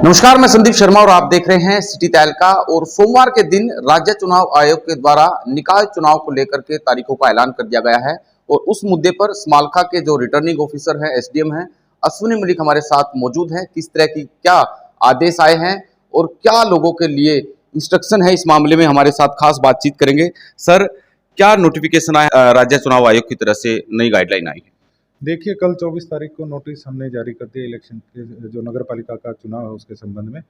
नमस्कार, मैं संदीप शर्मा और आप देख रहे हैं सिटी तहलका। और सोमवार के दिन राज्य चुनाव आयोग के द्वारा निकाय चुनाव को लेकर के तारीखों का ऐलान कर दिया गया है और उस मुद्दे पर स्माल्खा के जो रिटर्निंग ऑफिसर हैं, एसडीएम हैं, अश्विनी मलिक हमारे साथ मौजूद हैं। किस तरह की क्या आदेश आए हैं और क्या लोगों के लिए इंस्ट्रक्शन है, इस मामले में हमारे साथ खास बातचीत करेंगे। सर, क्या नोटिफिकेशन आया राज्य चुनाव आयोग की तरफ से, नई गाइडलाइन आई है? देखिए, कल 24 तारीख को नोटिस हमने जारी कर दिया इलेक्शन के जो नगर पालिका का चुनाव है उसके संबंध में।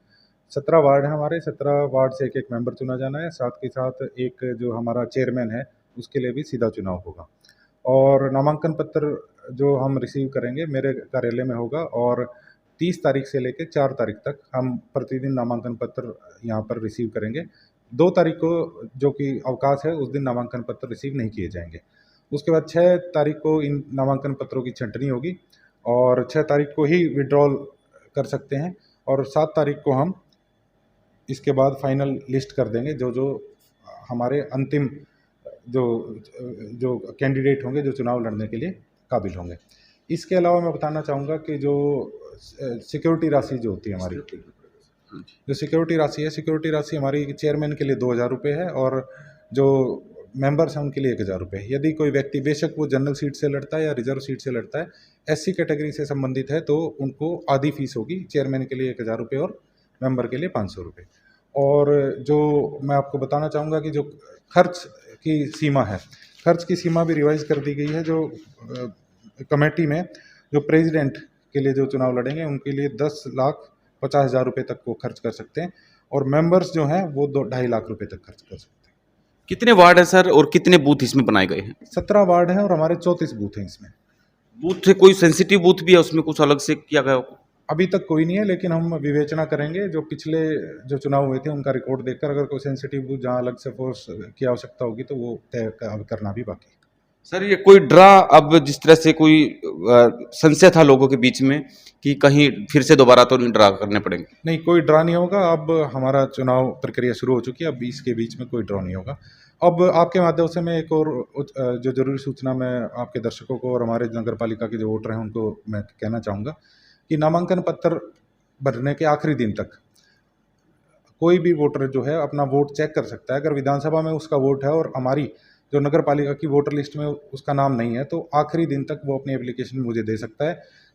17 वार्ड हैं हमारे, 17 वार्ड से एक मेंबर चुना जाना है। साथ के साथ एक जो हमारा चेयरमैन है उसके लिए भी सीधा चुनाव होगा। और नामांकन पत्र जो हम रिसीव करेंगे मेरे कार्यालय में होगा और 30 तारीख से लेकर 4 तारीख तक हम प्रतिदिन नामांकन पत्र यहाँ पर रिसीव करेंगे। 2 तारीख को जो कि अवकाश है उस दिन नामांकन पत्र रिसीव नहीं किए जाएंगे। उसके बाद 6 तारीख को इन नामांकन पत्रों की छंटनी होगी और 6 तारीख को ही विड्रॉल कर सकते हैं और 7 तारीख को हम इसके बाद फाइनल लिस्ट कर देंगे जो हमारे अंतिम जो कैंडिडेट होंगे जो चुनाव लड़ने के लिए काबिल होंगे। इसके अलावा मैं बताना चाहूँगा कि जो सिक्योरिटी राशि जो होती है हमारी, जो सिक्योरिटी राशि हमारी चेयरमैन के लिए 2,000 रुपये है और जो मेंबर्स हैं उनके लिए 1,000 रुपये। यदि कोई व्यक्ति, बेशक वो जनरल सीट से लड़ता है या रिजर्व सीट से लड़ता है, एससी कैटेगरी से संबंधित है, तो उनको आधी फीस होगी। चेयरमैन के लिए 1,000 रुपये और मेंबर के लिए 500 रुपये। और जो मैं आपको बताना चाहूँगा कि जो खर्च की सीमा है, खर्च की सीमा भी रिवाइज कर दी गई है। जो कमेटी में जो प्रेसिडेंट के लिए जो चुनाव लड़ेंगे उनके लिए 10,50,000 रुपये तक वो खर्च कर सकते हैं और मेंबर्स जो हैं वो 2-2.5 लाख रुपये तक खर्च कर सकते हैं। कितने वार्ड है सर और कितने बूथ इसमें बनाए गए हैं? 17 वार्ड हैं और हमारे 34 बूथ हैं इसमें। बूथ कोई सेंसिटिव बूथ भी है, उसमें कुछ अलग से किया गया हो? अभी तक कोई नहीं है, लेकिन हम विवेचना करेंगे। जो पिछले जो चुनाव हुए थे उनका रिकॉर्ड देखकर अगर कोई सेंसिटिव बूथ जहाँ अलग से फोर्स की आवश्यकता होगी तो वो तय करना भी बाकी है। सर, ये कोई ड्रा, अब जिस तरह से कोई संशय था लोगों के बीच में कि कहीं फिर से दोबारा तो नहीं ड्रा करने पड़ेंगे? नहीं, कोई ड्रा नहीं होगा। अब हमारा चुनाव प्रक्रिया शुरू हो चुकी है, अब इसके बीच में कोई ड्रा नहीं होगा। अब आपके माध्यम से मैं एक और जो ज़रूरी सूचना मैं आपके दर्शकों को और हमारे नगर पालिका के जो वोटर हैं उनको मैं कहना चाहूँगा कि नामांकन पत्र भरने के आखिरी दिन तक कोई भी वोटर जो है अपना वोट चेक कर सकता है। अगर विधानसभा में उसका वोट है और हमारी जो नगर पालिका की वोटर लिस्ट में उसका नाम नहीं है, तो आखिरी दिन तक वो अपनी एप्लीकेशन मुझे दे सकता है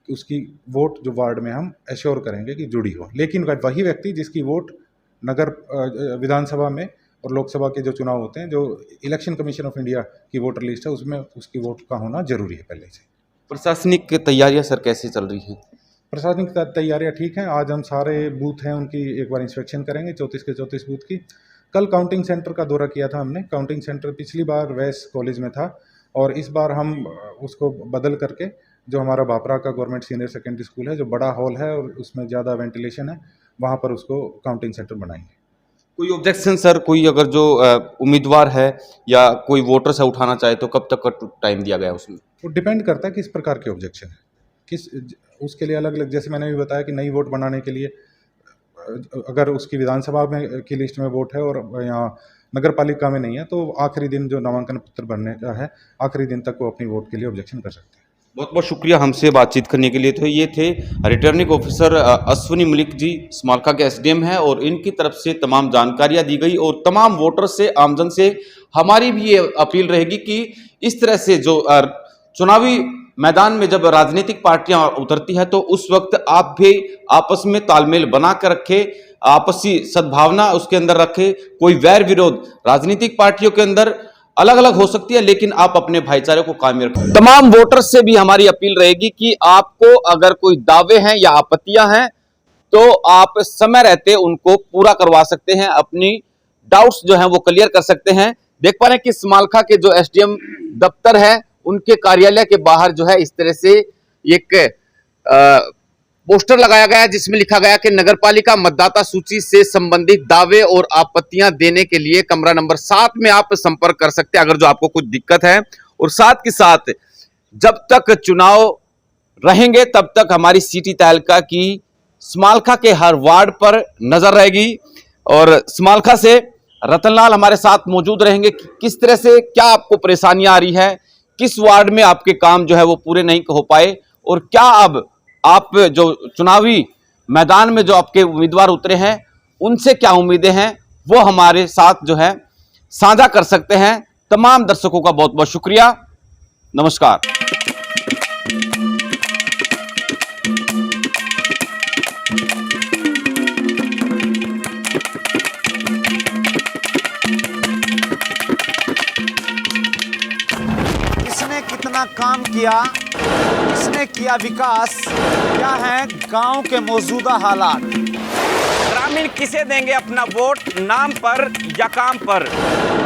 कि उसकी वोट जो वार्ड में हम एश्योर करेंगे कि जुड़ी हो। लेकिन वही व्यक्ति जिसकी वोट नगर विधानसभा में और लोकसभा के जो चुनाव होते हैं, जो इलेक्शन कमीशन ऑफ इंडिया की वोटर लिस्ट है उसमें उसकी वोट का होना जरूरी है पहले से। प्रशासनिक तैयारियां सर कैसे चल रही हैं? प्रशासनिक तैयारियां ठीक हैं। आज हम सारे बूथ हैं उनकी एक बार इंस्पेक्शन करेंगे, 34 के 34 बूथ की। कल काउंटिंग सेंटर का दौरा किया था हमने। काउंटिंग सेंटर पिछली बार वैस कॉलेज में था और इस बार हम उसको बदल करके जो हमारा बापरा का गवर्नमेंट सीनियर सेकेंडरी स्कूल है, जो बड़ा हॉल है और उसमें ज़्यादा वेंटिलेशन है, वहाँ पर उसको काउंटिंग सेंटर बनाएंगे। कोई ऑब्जेक्शन सर, कोई अगर जो उम्मीदवार है या कोई वोटर से उठाना चाहे तो कब तक का टाइम दिया गया उसमें? वो डिपेंड करता है किस प्रकार के ऑब्जेक्शन है, किस उसके लिए अलग अलग। जैसे मैंने भी बताया कि नई वोट बनाने के लिए अगर उसकी विधानसभा में की लिस्ट में वोट है और यहाँ नगर पालिका में नहीं है, तो आखिरी दिन जो नामांकन पत्र भरने का है, आखिरी दिन तक वो अपनी वोट के लिए ऑब्जेक्शन कर सकते हैं। बहुत बहुत शुक्रिया हमसे बातचीत करने के लिए। तो ये थे रिटर्निंग ऑफिसर अश्विनी मलिक जी, स्माल्खा के एसडीएम हैं, और इनकी तरफ से तमाम जानकारियां दी गई और तमाम वोटर से, आमजन से हमारी भी ये अपील रहेगी कि इस तरह से जो चुनावी मैदान में जब राजनीतिक पार्टियां उतरती है तो उस वक्त आप भी आपस में तालमेल बना कर रखें, आपसी सद्भावना उसके अंदर रखें। कोई वैर विरोध राजनीतिक पार्टियों के अंदर अलग अलग हो सकती है, लेकिन आप अपने भाईचारे को कायम रखें। तमाम वोटर्स से भी हमारी अपील रहेगी कि आपको अगर कोई दावे हैं या आपत्तियां हैं तो आप समय रहते उनको पूरा करवा सकते हैं, अपनी डाउट्स जो हैं वो क्लियर कर सकते हैं। देख पा रहे हैं कि स्माल्खा के जो एसडीएम दफ्तर है उनके कार्यालय के बाहर जो है इस तरह से एक पोस्टर लगाया गया है जिसमें लिखा गया कि नगरपालिका मतदाता सूची से संबंधित दावे और आपत्तियां देने के लिए कमरा नंबर 7 में आप संपर्क कर सकते हैं अगर जो आपको कुछ दिक्कत है। और साथ के साथ जब तक चुनाव रहेंगे तब तक हमारी सिटी तहलका की स्माल्खा के हर वार्ड पर नजर रहेगी और स्माल्खा से रतनलाल हमारे साथ मौजूद रहेंगे। किस तरह से क्या आपको परेशानियां आ रही है, किस वार्ड में आपके काम जो है वो पूरे नहीं हो पाए और क्या अब आप जो चुनावी मैदान में जो आपके उम्मीदवार उतरे हैं उनसे क्या उम्मीदें हैं वो हमारे साथ जो है साझा कर सकते हैं। तमाम दर्शकों का बहुत बहुत शुक्रिया। नमस्कार। किसने कितना काम किया, किसने किया विकास, क्या है गांव के मौजूदा हालात। ग्रामीण किसे देंगे अपना वोट, नाम पर या काम पर?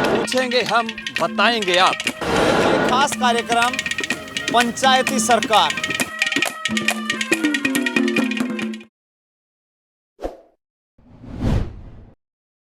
पूछेंगे हम, बताएंगे आप। ये खास कार्यक्रम पंचायती सरकार।